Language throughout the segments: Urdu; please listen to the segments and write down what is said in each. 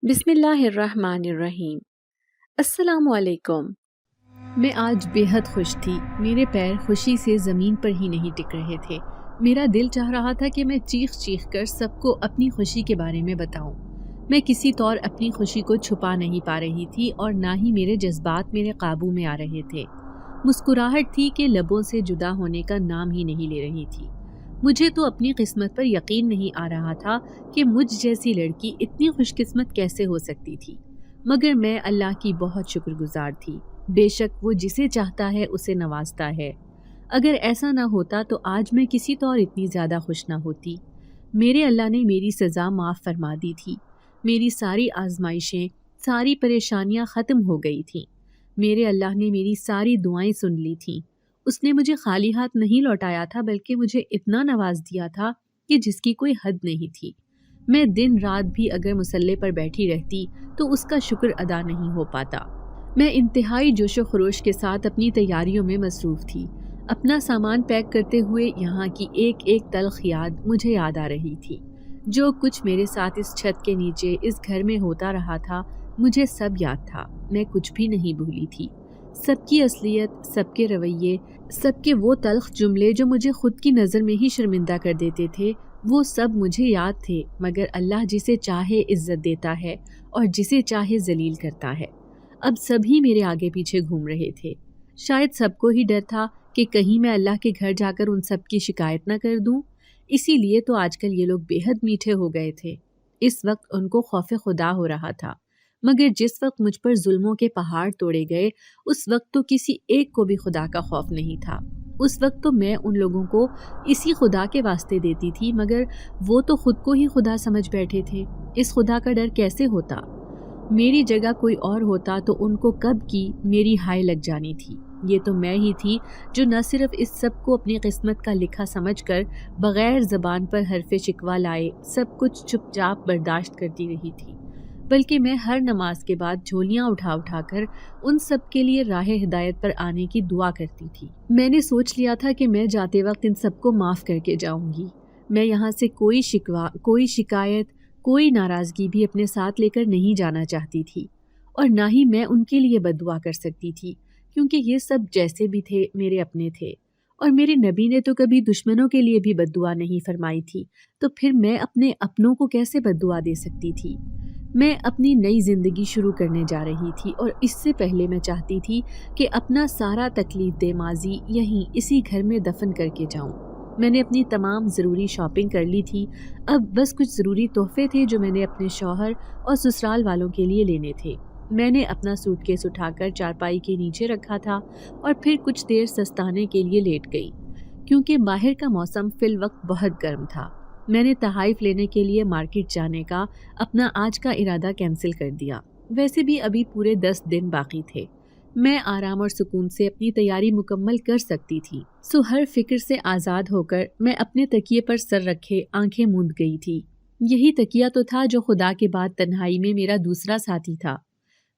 بسم اللہ الرحمن الرحیم۔ السلام علیکم۔ میں آج بے حد خوش تھی۔ میرے پیر خوشی سے زمین پر ہی نہیں ٹک رہے تھے۔ میرا دل چاہ رہا تھا کہ میں چیخ چیخ کر سب کو اپنی خوشی کے بارے میں بتاؤں۔ میں کسی طور اپنی خوشی کو چھپا نہیں پا رہی تھی اور نہ ہی میرے جذبات میرے قابو میں آ رہے تھے۔ مسکراہٹ تھی کہ لبوں سے جدا ہونے کا نام ہی نہیں لے رہی تھی۔ مجھے تو اپنی قسمت پر یقین نہیں آ رہا تھا کہ مجھ جیسی لڑکی اتنی خوش قسمت کیسے ہو سکتی تھی، مگر میں اللہ کی بہت شکر گزار تھی۔ بے شک وہ جسے چاہتا ہے اسے نوازتا ہے۔ اگر ایسا نہ ہوتا تو آج میں کسی طور اتنی زیادہ خوش نہ ہوتی۔ میرے اللہ نے میری سزا معاف فرما دی تھی۔ میری ساری آزمائشیں، ساری پریشانیاں ختم ہو گئی تھیں۔ میرے اللہ نے میری ساری دعائیں سن لی تھیں۔ اس نے مجھے خالی ہاتھ نہیں لوٹایا تھا بلکہ مجھے اتنا نواز دیا تھا کہ جس کی کوئی حد نہیں تھی۔ میں دن رات بھی اگر مصلے پر بیٹھی رہتی تو اس کا شکر ادا نہیں ہو پاتا۔ میں انتہائی جوش و خروش کے ساتھ اپنی تیاریوں میں مصروف تھی۔ اپنا سامان پیک کرتے ہوئے یہاں کی ایک ایک تلخ یاد مجھے یاد آ رہی تھی۔ جو کچھ میرے ساتھ اس چھت کے نیچے اس گھر میں ہوتا رہا تھا مجھے سب یاد تھا۔ میں کچھ بھی نہیں بھولی تھی۔ سب کی اصلیت، سب کے رویے، سب کے وہ تلخ جملے جو مجھے خود کی نظر میں ہی شرمندہ کر دیتے تھے، وہ سب مجھے یاد تھے۔ مگر اللہ جسے چاہے عزت دیتا ہے اور جسے چاہے ذلیل کرتا ہے۔ اب سبھی میرے آگے پیچھے گھوم رہے تھے۔ شاید سب کو ہی ڈر تھا کہ کہیں میں اللہ کے گھر جا کر ان سب کی شکایت نہ کر دوں۔ اسی لیے تو آج کل یہ لوگ بے حد میٹھے ہو گئے تھے۔ اس وقت ان کو خوف خدا ہو رہا تھا، مگر جس وقت مجھ پر ظلموں کے پہاڑ توڑے گئے اس وقت تو کسی ایک کو بھی خدا کا خوف نہیں تھا۔ اس وقت تو میں ان لوگوں کو اسی خدا کے واسطے دیتی تھی، مگر وہ تو خود کو ہی خدا سمجھ بیٹھے تھے۔ اس خدا کا ڈر کیسے ہوتا؟ میری جگہ کوئی اور ہوتا تو ان کو کب کی میری ہائے لگ جانی تھی۔ یہ تو میں ہی تھی جو نہ صرف اس سب کو اپنی قسمت کا لکھا سمجھ کر بغیر زبان پر حرف شکوہ لائے سب کچھ چپ چاپ برداشت کرتی رہی تھی، بلکہ میں ہر نماز کے بعد جھولیاں اٹھا کر ان سب کے لیے راہ ہدایت پر آنے کی دعا کرتی تھی۔ میں نے سوچ لیا تھا کہ میں جاتے وقت ان سب کو معاف کر کے جاؤں گی۔ میں یہاں سے کوئی شکوہ، کوئی شکایت، کوئی ناراضگی بھی اپنے ساتھ لے کر نہیں جانا چاہتی تھی، اور نہ ہی میں ان کے لیے بد دعا کر سکتی تھی، کیونکہ یہ سب جیسے بھی تھے میرے اپنے تھے، اور میرے نبی نے تو کبھی دشمنوں کے لیے بھی بد دعا نہیں فرمائی تھی، تو پھر میں اپنے اپنوں کو کیسے بد دعا دے سکتی تھی؟ میں اپنی نئی زندگی شروع کرنے جا رہی تھی اور اس سے پہلے میں چاہتی تھی کہ اپنا سارا تکلیف دہ ماضی یہیں اسی گھر میں دفن کر کے جاؤں۔ میں نے اپنی تمام ضروری شاپنگ کر لی تھی۔ اب بس کچھ ضروری تحفے تھے جو میں نے اپنے شوہر اور سسرال والوں کے لیے لینے تھے۔ میں نے اپنا سوٹ کیس اٹھا کر چارپائی کے نیچے رکھا تھا اور پھر کچھ دیر سستانے کے لیے لیٹ گئی، کیونکہ باہر کا موسم فی الوقت بہت گرم تھا۔ میں نے تحائف لینے کے لیے مارکیٹ جانے کا اپنا آج کا ارادہ کینسل کر دیا۔ ویسے بھی ابھی پورے 10 دن باقی تھے۔ میں آرام اور سکون سے اپنی تیاری مکمل کر سکتی تھی۔ سو ہر فکر سے آزاد ہو کر میں اپنے تکیے پر سر رکھے آنکھیں موند گئی تھی۔ یہی تکیہ تو تھا جو خدا کے بعد تنہائی میں میرا دوسرا ساتھی تھا۔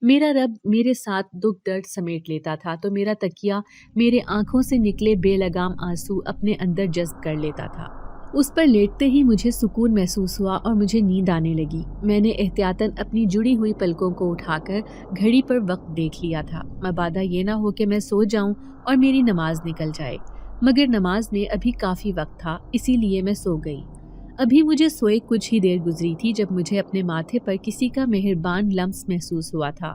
میرا رب میرے ساتھ دکھ درد سمیٹ لیتا تھا تو میرا تکیہ میرے آنکھوں سے نکلے بے لگام آنسو اپنے اندر جذب کر لیتا تھا۔ اس پر لیٹتے ہی مجھے سکون محسوس ہوا اور مجھے نیند آنے لگی۔ میں نے احتیاطاً اپنی جڑی ہوئی پلکوں کو اٹھا کر گھڑی پر وقت دیکھ لیا تھا، مبادا یہ نہ ہو کہ میں سو جاؤں اور میری نماز نکل جائے، مگر نماز میں ابھی کافی وقت تھا، اسی لیے میں سو گئی۔ ابھی مجھے سوئے کچھ ہی دیر گزری تھی جب مجھے اپنے ماتھے پر کسی کا مہربان لمس محسوس ہوا تھا۔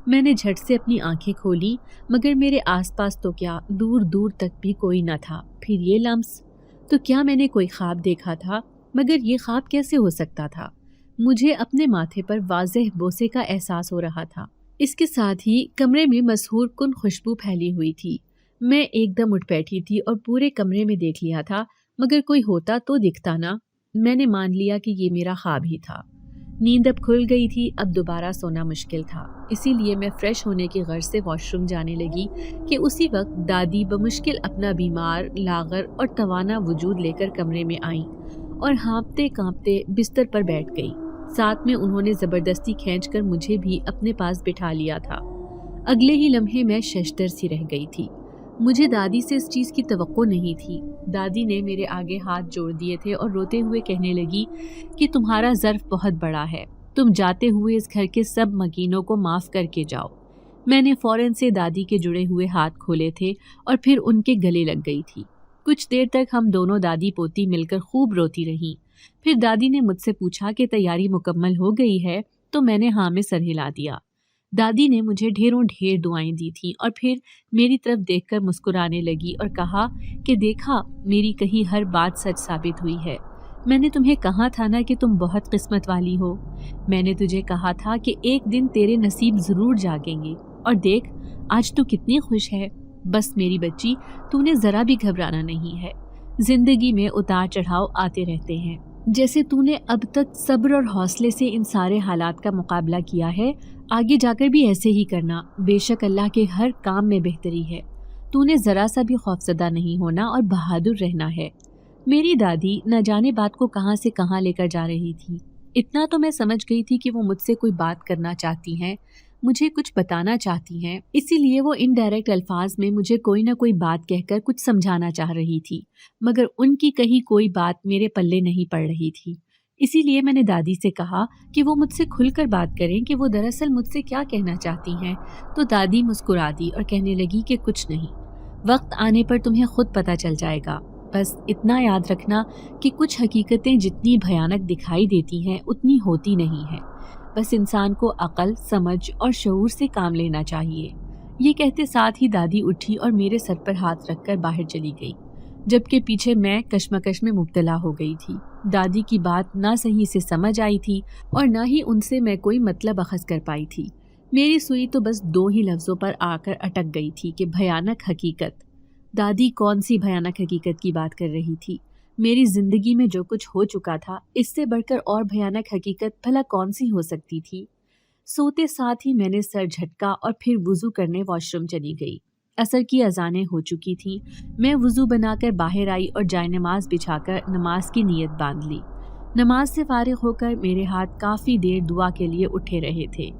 میں نے جھٹ سے اپنی آنکھیں کھولی، مگر میرے آس پاس تو کیا دور دور تک بھی کوئی نہ تھا۔ پھر یہ لمس تو کیا میں نے کوئی خواب دیکھا تھا؟ مگر یہ خواب کیسے ہو سکتا تھا؟ مجھے اپنے ماتھے پر واضح بوسے کا احساس ہو رہا تھا۔ اس کے ساتھ ہی کمرے میں مسحور کن خوشبو پھیلی ہوئی تھی۔ میں ایک دم اٹھ بیٹھی تھی اور پورے کمرے میں دیکھ لیا تھا، مگر کوئی ہوتا تو دکھتا نا۔ میں نے مان لیا کہ یہ میرا خواب ہی تھا۔ نیند اب کھل گئی تھی، اب دوبارہ سونا مشکل تھا، اسی لیے میں فریش ہونے کی غرض سے واش روم جانے لگی کہ اسی وقت دادی بمشکل اپنا بیمار، لاغر اور توانا وجود لے کر کمرے میں آئیں اور ہانپتے کانپتے بستر پر بیٹھ گئی۔ ساتھ میں انہوں نے زبردستی کھینچ کر مجھے بھی اپنے پاس بٹھا لیا تھا۔ اگلے ہی لمحے میں ششدر سی رہ گئی تھی۔ مجھے دادی سے اس چیز کی توقع نہیں تھی۔ دادی نے میرے آگے ہاتھ جوڑ دیے تھے اور روتے ہوئے کہنے لگی کہ تمہارا ظرف بہت بڑا ہے، تم جاتے ہوئے اس گھر کے سب مکینوں کو معاف کر کے جاؤ۔ میں نے فوراً سے دادی کے جڑے ہوئے ہاتھ کھولے تھے اور پھر ان کے گلے لگ گئی تھی۔ کچھ دیر تک ہم دونوں دادی پوتی مل کر خوب روتی رہیں۔ پھر دادی نے مجھ سے پوچھا کہ تیاری مکمل ہو گئی ہے، تو میں نے ہاں میں سر ہلا دیا۔ دادی نے مجھے ڈھیروں ڈھیر دعائیں دی تھیں اور پھر میری طرف دیکھ کر مسکرانے لگی اور کہا کہ دیکھا، میری کہی ہر بات سچ ثابت ہوئی ہے۔ میں نے تمہیں کہا تھا نا کہ تم بہت قسمت والی ہو۔ میں نے تجھے کہا تھا کہ ایک دن تیرے نصیب ضرور جاگیں گے، اور دیکھ آج تو کتنی خوش ہے۔ بس میری بچی، تو نے ذرا بھی گھبرانا نہیں ہے۔ زندگی میں اتار چڑھاؤ آتے رہتے ہیں۔ جیسے تو نے اب تک صبر اور حوصلے سے ان سارے حالات کا مقابلہ کیا ہے، آگے جا کر بھی ایسے ہی کرنا۔ بے شک اللہ کے ہر کام میں بہتری ہے۔ تو نے ذرا سا بھی خوفزدہ نہیں ہونا اور بہادر رہنا ہے۔ میری دادی نہ جانے بات کو کہاں سے کہاں لے کر جا رہی تھی۔ اتنا تو میں سمجھ گئی تھی کہ وہ مجھ سے کوئی بات کرنا چاہتی ہیں، مجھے کچھ بتانا چاہتی ہیں، اسی لیے وہ انڈائریکٹ الفاظ میں مجھے کوئی نہ کوئی بات کہہ کر کچھ سمجھانا چاہ رہی تھی، مگر ان کی کہی کوئی بات میرے پلے نہیں پڑ رہی تھی۔ اسی لیے میں نے دادی سے کہا کہ وہ مجھ سے کھل کر بات کریں کہ وہ دراصل مجھ سے کیا کہنا چاہتی ہیں، تو دادی مسکرا دی اور کہنے لگی کہ کچھ نہیں، وقت آنے پر تمہیں خود پتہ چل جائے گا۔ بس اتنا یاد رکھنا کہ کچھ حقیقتیں جتنی بھیانک دکھائی دیتی ہیں اتنی ہوتی نہیں ہیں۔ بس انسان کو عقل، سمجھ اور شعور سے کام لینا چاہیے۔ یہ کہتے ساتھ ہی دادی اٹھی اور میرے سر پر ہاتھ رکھ کر باہر چلی گئی، جبکہ پیچھے میں کشمکش میں مبتلا ہو گئی تھی۔ دادی کی بات نہ صحیح سے سمجھ آئی تھی اور نہ ہی ان سے میں کوئی مطلب اخذ کر پائی تھی۔ میری سوئی تو بس 2 ہی لفظوں پر آ کر اٹک گئی تھی کہ بھیانک حقیقت۔ دادی کون سی بھیانک حقیقت کی بات کر رہی تھی؟ میری زندگی میں جو کچھ ہو چکا تھا، اس سے بڑھ کر اور بھیانک حقیقت بھلا کون سی ہو سکتی تھی؟ سوتے ساتھ ہی میں نے سر جھٹکا اور پھر وضو کرنے واش روم چلی گئی۔ عصر کی اذانیں ہو چکی تھیں۔ میں وضو بنا کر باہر آئی اور جائے نماز بچھا کر نماز کی نیت باندھ لی۔ نماز سے فارغ ہو کر میرے ہاتھ کافی دیر دعا کے لیے اٹھے رہے تھے۔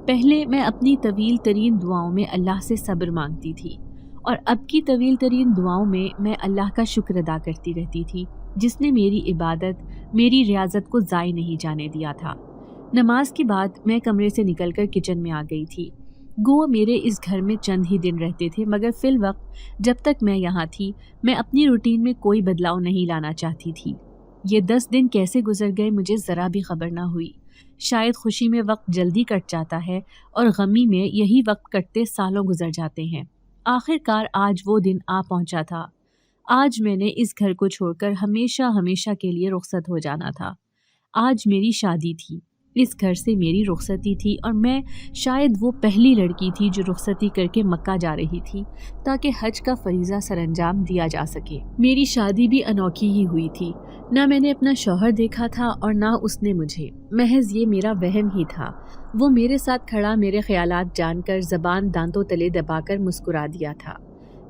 پہلے میں اپنی طویل ترین دعاؤں میں اللہ سے صبر مانگتی تھی، اور اب کی طویل ترین دعاؤں میں اللہ کا شکر ادا کرتی رہتی تھی، جس نے میری عبادت، میری ریاضت کو ضائع نہیں جانے دیا تھا۔ نماز کے بعد میں کمرے سے نکل کر کچن میں آ گئی تھی۔ گو میرے اس گھر میں چند ہی دن رہتے تھے، مگر فی الوقت جب تک میں یہاں تھی، میں اپنی روٹین میں کوئی بدلاؤ نہیں لانا چاہتی تھی۔ یہ 10 دن کیسے گزر گئے مجھے ذرا بھی خبر نہ ہوئی۔ شاید خوشی میں وقت جلدی کٹ جاتا ہے اور غمی میں یہی وقت کٹتے سالوں گزر جاتے ہیں۔ آخر کار آج وہ دن آ پہنچا تھا۔ آج میں نے اس گھر کو چھوڑ کر ہمیشہ ہمیشہ کے لیے رخصت ہو جانا تھا۔ آج میری شادی تھی، اس گھر سے میری رخصتی تھی، اور میں شاید وہ پہلی لڑکی تھی جو رخصتی کر کے مکہ جا رہی تھی تاکہ حج کا فریضہ سر انجام دیا جا سکے۔ میری شادی بھی انوکھی ہی ہوئی تھی۔ نہ میں نے اپنا شوہر دیکھا تھا اور نہ اس نے مجھے، محض یہ میرا وہم ہی تھا۔ وہ میرے ساتھ کھڑا میرے خیالات جان کر زبان دانتوں تلے دبا کر مسکرا دیا تھا۔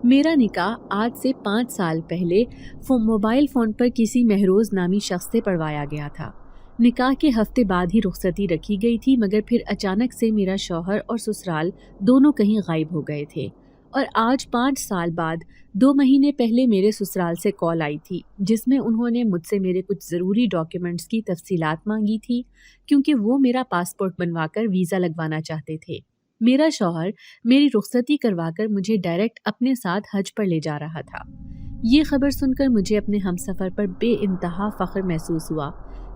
میرا نکاح آج سے 5 سال پہلے موبائل فون پر کسی مہروز نامی شخص سے پڑھوایا گیا تھا۔ نکاح کے ہفتے بعد ہی رخصتی رکھی گئی تھی، مگر پھر اچانک سے میرا شوہر اور سسرال دونوں کہیں غائب ہو گئے تھے، اور آج 5 سال بعد 2 مہینے پہلے میرے سسرال سے کال آئی تھی، جس میں انہوں نے مجھ سے میرے کچھ ضروری ڈاکیومنٹس کی تفصیلات مانگی تھی، کیونکہ وہ میرا پاسپورٹ بنوا کر ویزا لگوانا چاہتے تھے۔ میرا شوہر میری رخصتی کروا کر مجھے ڈائریکٹ اپنے ساتھ حج پر لے جا رہا تھا۔ یہ خبر سن کر مجھے اپنے ہمسفر پر بے انتہا فخر محسوس ہوا،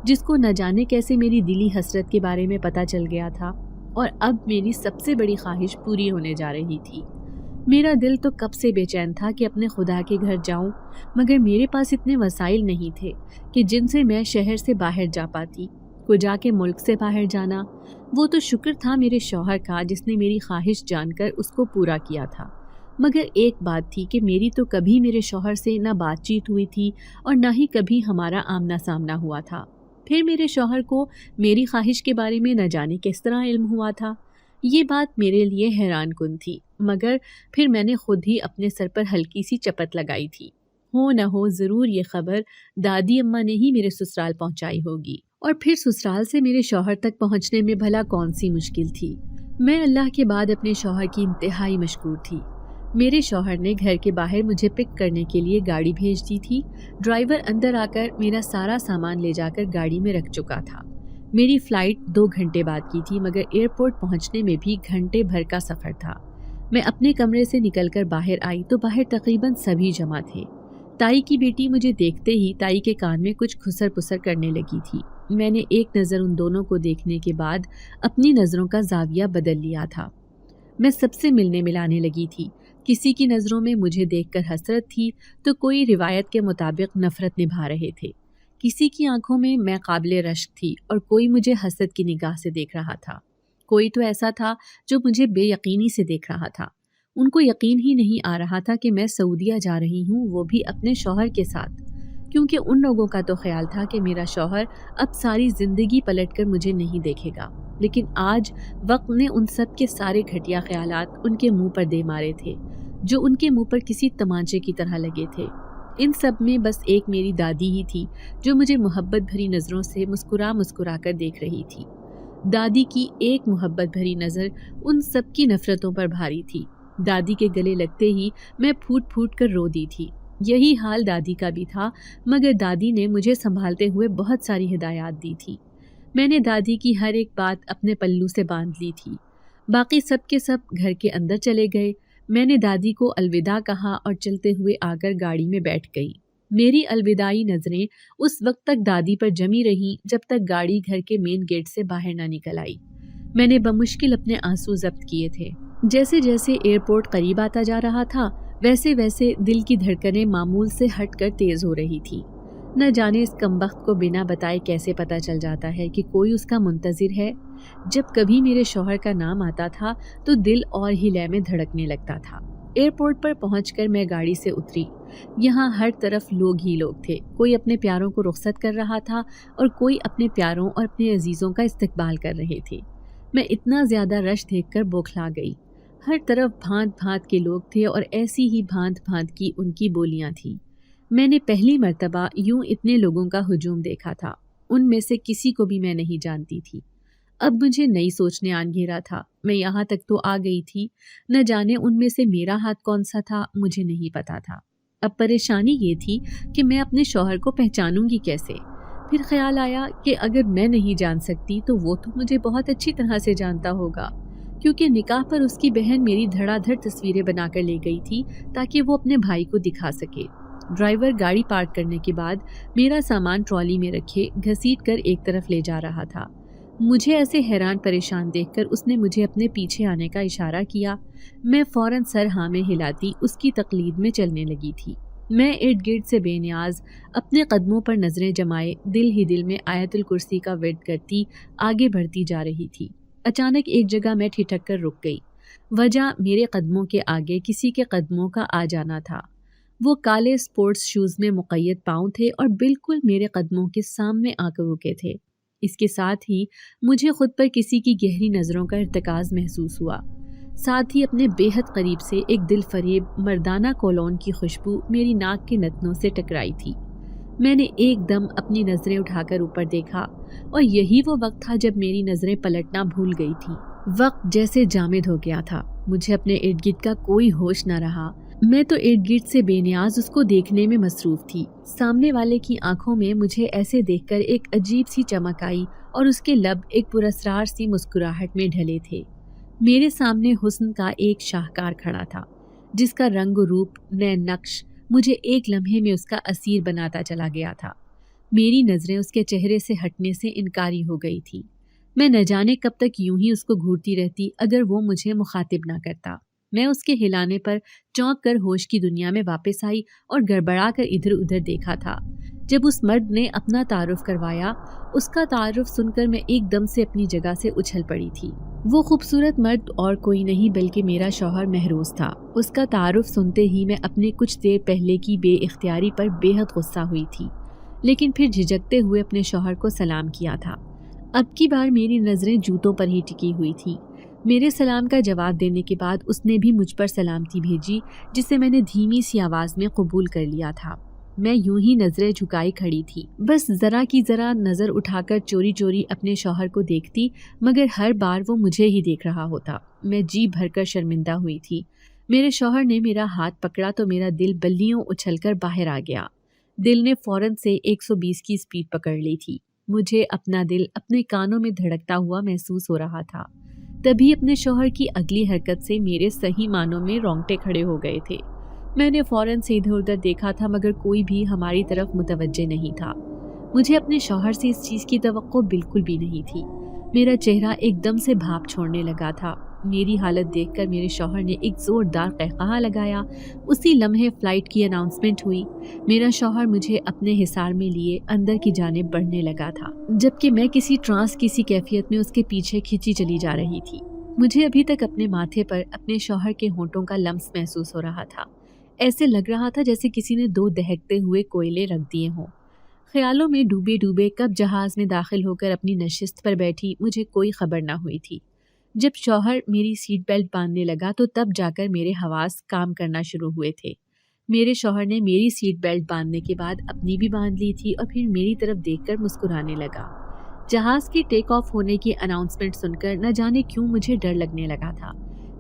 جس کو نہ جانے کیسے میری دلی حسرت کے بارے میں پتہ چل گیا تھا، اور اب میری سب سے بڑی خواہش پوری ہونے جا رہی تھی۔ میرا دل تو کب سے بے چین تھا کہ اپنے خدا کے گھر جاؤں، مگر میرے پاس اتنے وسائل نہیں تھے کہ جن سے میں شہر سے باہر جا پاتی۔ کجا کے ملک سے باہر جانا، وہ تو شکر تھا میرے شوہر کا جس نے میری خواہش جان کر اس کو پورا کیا تھا، مگر ایک بات تھی کہ میری تو کبھی میرے شوہر سے نہ بات چیت ہوئی تھی اور نہ ہی کبھی ہمارا آمنا سامنا ہوا تھا۔ پھر میرے شوہر کو میری خواہش کے بارے میں نہ جانے کس طرح علم ہوا تھا، یہ بات میرے لیے حیران کن تھی، مگر پھر میں نے خود ہی اپنے سر پر ہلکی سی چپت لگائی تھی۔ ہو نہ ہو ضرور یہ خبر دادی اماں نے ہی میرے سسرال پہنچائی ہوگی، اور پھر سسرال سے میرے شوہر تک پہنچنے میں بھلا کون سی مشکل تھی۔ میں اللہ کے بعد اپنے شوہر کی انتہائی مشکور تھی۔ میرے شوہر نے گھر کے باہر مجھے پک کرنے کے لیے گاڑی بھیج دی تھی۔ ڈرائیور اندر آ کر میرا سارا سامان لے جا کر گاڑی میں رکھ چکا تھا۔ میری فلائٹ 2 گھنٹے بعد کی تھی، مگر ایئرپورٹ پہنچنے میں بھی گھنٹے بھر کا سفر تھا۔ میں اپنے کمرے سے نکل کر باہر آئی تو باہر تقریباً سبھی جمع تھے۔ تائی کی بیٹی مجھے دیکھتے ہی تائی کے کان میں کچھ کھسر پسر کرنے لگی تھی۔ میں نے ایک نظر ان دونوں کو دیکھنے کے بعد اپنی نظروں کا زاویہ بدل لیا تھا۔ میں سب سے ملنے ملانے لگی تھی۔ کسی کی نظروں میں مجھے دیکھ کر حسرت تھی تو کوئی روایت کے مطابق نفرت نبھا رہے تھے۔ کسی کی آنکھوں میں میں قابل رشک تھی اور کوئی مجھے حسد کی نگاہ سے دیکھ رہا تھا۔ کوئی تو ایسا تھا جو مجھے بے یقینی سے دیکھ رہا تھا۔ ان کو یقین ہی نہیں آ رہا تھا کہ میں سعودیہ جا رہی ہوں، وہ بھی اپنے شوہر کے ساتھ، کیونکہ ان لوگوں کا تو خیال تھا کہ میرا شوہر اب ساری زندگی پلٹ کر مجھے نہیں دیکھے گا۔ لیکن آج وقت نے ان سب کے سارے گھٹیا خیالات ان کے منہ پر دے مارے تھے، جو ان کے منہ پر کسی تمانچے کی طرح لگے تھے۔ ان سب میں بس ایک میری دادی ہی تھی جو مجھے محبت بھری نظروں سے مسکرا مسکرا کر دیکھ رہی تھی۔ دادی کی ایک محبت بھری نظر ان سب کی نفرتوں پر بھاری تھی۔ دادی کے گلے لگتے ہی میں پھوٹ پھوٹ کر رو دی تھی۔ یہی حال دادی کا بھی تھا، مگر دادی نے مجھے سنبھالتے ہوئے بہت ساری ہدایات دی تھی۔ میں نے دادی کی ہر ایک بات اپنے پلو سے باندھ لی تھی۔ باقی سب کے سب گھر کے اندر چلے گئے۔ میں نے دادی کو الوداع کہا اور چلتے ہوئے آ کر گاڑی میں بیٹھ گئی۔ میری الوداعی نظریں اس وقت تک دادی پر جمی رہیں جب تک گاڑی گھر کے مین گیٹ سے باہر نہ نکل آئی۔ میں نے بمشکل اپنے آنسو ضبط کیے تھے۔ جیسے جیسے ایئرپورٹ قریب آتا جا رہا تھا، ویسے ویسے دل کی دھڑکنیں معمول سے ہٹ کر تیز ہو رہی تھی۔ نہ جانے اس کمبخت کو بنا بتائے کیسے پتہ چل جاتا ہے کہ کوئی اس کا منتظر ہے۔ جب کبھی میرے شوہر کا نام آتا تھا تو دل اور ہی لے میں دھڑکنے لگتا تھا۔ ایئرپورٹ پر پہنچ کر میں گاڑی سے اتری۔ یہاں ہر طرف لوگ ہی لوگ تھے۔ کوئی اپنے پیاروں کو رخصت کر رہا تھا اور کوئی اپنے پیاروں اور اپنے عزیزوں کا استقبال کر رہے تھے۔ میں اتنا زیادہ رش دیکھ کر بوکھلا گئی۔ ہر طرف بھانت بھانت کے لوگ تھے اور ایسی ہی بھانت بھانت کی ان کی بولیاں تھیں۔ میں نے پہلی مرتبہ یوں اتنے لوگوں کا ہجوم دیکھا تھا۔ ان میں سے کسی کو بھی میں نہیں جانتی تھی۔ اب مجھے نئی سوچ نے آن گھیرا تھا۔ میں یہاں تک تو آ گئی تھی، نہ جانے ان میں سے میرا ہاتھ کون سا تھا مجھے نہیں پتا تھا۔ اب پریشانی یہ تھی کہ میں اپنے شوہر کو پہچانوں گی کیسے؟ پھر خیال آیا کہ اگر میں نہیں جان سکتی تو وہ تو مجھے بہت اچھی طرح سے جانتا ہوگا، کیونکہ نکاح پر اس کی بہن میری دھڑا دھڑ تصویریں بنا کر لے گئی تھی تاکہ وہ اپنے بھائی کو دکھا سکے۔ ڈرائیور گاڑی پارک کرنے کے بعد میرا سامان ٹرالی میں رکھے گھسیٹ کر ایک طرف لے جا رہا تھا۔ مجھے ایسے حیران پریشان دیکھ کر اس نے مجھے اپنے پیچھے آنے کا اشارہ کیا۔ میں فوراً سر ہاں میں ہلاتی اس کی تقلید میں چلنے لگی تھی۔ میں ارد گرد سے بے نیاز اپنے قدموں پر نظریں جمائے دل ہی دل میں آیت الکرسی کا ورد کرتی آگے بڑھتی جا رہی تھی۔ اچانک ایک جگہ میں ٹھٹک کر رک گئی۔ وجہ میرے قدموں کے آگے کسی کے قدموں کا آ جانا تھا۔ وہ کالے سپورٹس شوز میں مقید پاؤں تھے اور بالکل میرے قدموں کے سامنے آ کر رکے تھے۔ اس کے ساتھ ہی مجھے خود پر کسی کی گہری نظروں کا ارتکاز محسوس ہوا۔ ساتھ ہی اپنے بے حد قریب سے ایک دل فریب مردانہ کولون کی خوشبو میری ناک کے نتنوں سے ٹکرائی تھی۔ میں نے ایک دم اپنی نظریں اٹھا کر اوپر دیکھا اور یہی وہ وقت تھا جب میری نظریں پلٹنا بھول گئی تھی۔ وقت جیسے جامد ہو گیا تھا۔ مجھے اپنے ارد گرد کا کوئی ہوش نہ رہا۔ میں تو ارد گرد سے بے نیاز اس کو دیکھنے میں مصروف تھی۔ سامنے والے کی آنکھوں میں مجھے ایسے دیکھ کر ایک عجیب سی چمک آئی اور اس کے لب ایک پراسرار سی مسکراہٹ میں ڈھلے تھے۔ میرے سامنے حسن کا ایک شاہکار کھڑا تھا جس کا رنگ و روپ نین نقش مجھے ایک لمحے میں اس کا اسیر بناتا چلا گیا تھا۔ میری نظریں اس کے چہرے سے ہٹنے سے انکاری ہو گئی تھی۔ میں نہ جانے کب تک یوں ہی اس کو گھورتی رہتی اگر وہ مجھے مخاطب نہ کرتا۔ میں اس کے ہلانے پر چونک کر ہوش کی دنیا میں واپس آئی اور گڑبڑا کر ادھر ادھر دیکھا تھا۔ جب اس مرد نے اپنا تعارف کروایا، اس کا تعارف سن کر میں ایک دم سے اپنی جگہ سے اچھل پڑی تھی۔ وہ خوبصورت مرد اور کوئی نہیں بلکہ میرا شوہر مہروز تھا۔ اس کا تعارف سنتے ہی میں اپنے کچھ دیر پہلے کی بے اختیاری پر بے حد غصہ ہوئی تھی، لیکن پھر جھجکتے ہوئے اپنے شوہر کو سلام کیا تھا۔ اب کی بار میری نظریں جوتوں پر ہی ٹکی ہوئی تھی۔ میرے سلام کا جواب دینے کے بعد اس نے بھی مجھ پر سلامتی بھیجی، جسے میں نے دھیمی سی آواز میں قبول کر لیا تھا۔ میں یوں ہی نظریں جھکائی کھڑی تھی، بس ذرا کی ذرا نظر اٹھا کر چوری چوری اپنے شوہر کو دیکھتی، مگر ہر بار وہ مجھے ہی دیکھ رہا ہوتا۔ میں جی بھر کر شرمندہ ہوئی تھی۔ میرے شوہر نے میرا ہاتھ پکڑا تو میرا دل بلیوں اچھل کر باہر آ گیا۔ دل نے فوراً سے 120 کی سپیڈ پکڑ لی تھی۔ مجھے اپنا دل اپنے کانوں میں دھڑکتا ہوا محسوس ہو رہا تھا۔ تبھی اپنے شوہر کی اگلی حرکت سے میرے صحیح معنوں میں رونگٹے کھڑے ہو گئے تھے۔ میں نے فوراً سے ادھر ادھر دیکھا تھا مگر کوئی بھی ہماری طرف متوجہ نہیں تھا۔ مجھے اپنے شوہر سے اس چیز کی توقع بالکل بھی نہیں تھی۔ میرا چہرہ ایک دم سے بھاپ چھوڑنے لگا تھا۔ میری حالت دیکھ کر میرے شوہر نے ایک زوردار قہقہا لگایا۔ اسی لمحے فلائٹ کی اناؤنسمنٹ ہوئی۔ میرا شوہر مجھے اپنے حصار میں لیے اندر کی جانب بڑھنے لگا تھا، جبکہ میں کسی ٹرانس کی کیفیت میں اس کے پیچھے کھینچی چلی جا رہی تھی۔ مجھے ابھی تک اپنے ماتھے پر اپنے شوہر کے ہونٹوں کا لمس محسوس ہو رہا تھا۔ ایسے لگ رہا تھا جیسے کسی نے 2 دہکتے ہوئے کوئلے رکھ دیے ہوں۔ خیالوں میں ڈوبے ڈوبے کب جہاز میں داخل ہو کر اپنی نشست پر بیٹھی مجھے کوئی خبر نہ ہوئی تھی۔ جب شوہر میری سیٹ بیلٹ باندھنے لگا تو تب جا کر میرے حواس کام کرنا شروع ہوئے تھے۔ میرے شوہر نے میری سیٹ بیلٹ باندھنے کے بعد اپنی بھی باندھ لی تھی اور پھر میری طرف دیکھ کر مسکرانے لگا۔ جہاز کی ٹیک آف ہونے کی اناؤنسمنٹ سن کر نہ جانے کیوں مجھے ڈر لگنے لگا تھا۔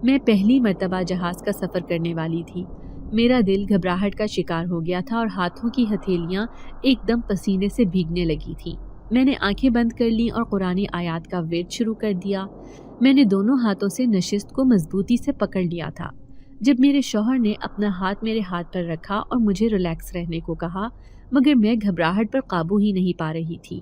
میں پہلی مرتبہ جہاز کا سفر کرنے والی تھی۔ میرا دل گھبراہٹ کا شکار ہو گیا تھا اور ہاتھوں کی ہتھیلیاں ایک دم پسینے سے بھیگنے لگی تھیں۔ میں نے آنکھیں بند کر لیں اور قرآنی آیات کا ورد شروع کر دیا۔ میں نے دونوں ہاتھوں سے نشست کو مضبوطی سے پکڑ لیا تھا۔ جب میرے شوہر نے اپنا ہاتھ میرے ہاتھ پر رکھا اور مجھے ریلیکس رہنے کو کہا مگر میں گھبراہٹ پر قابو ہی نہیں پا رہی تھی۔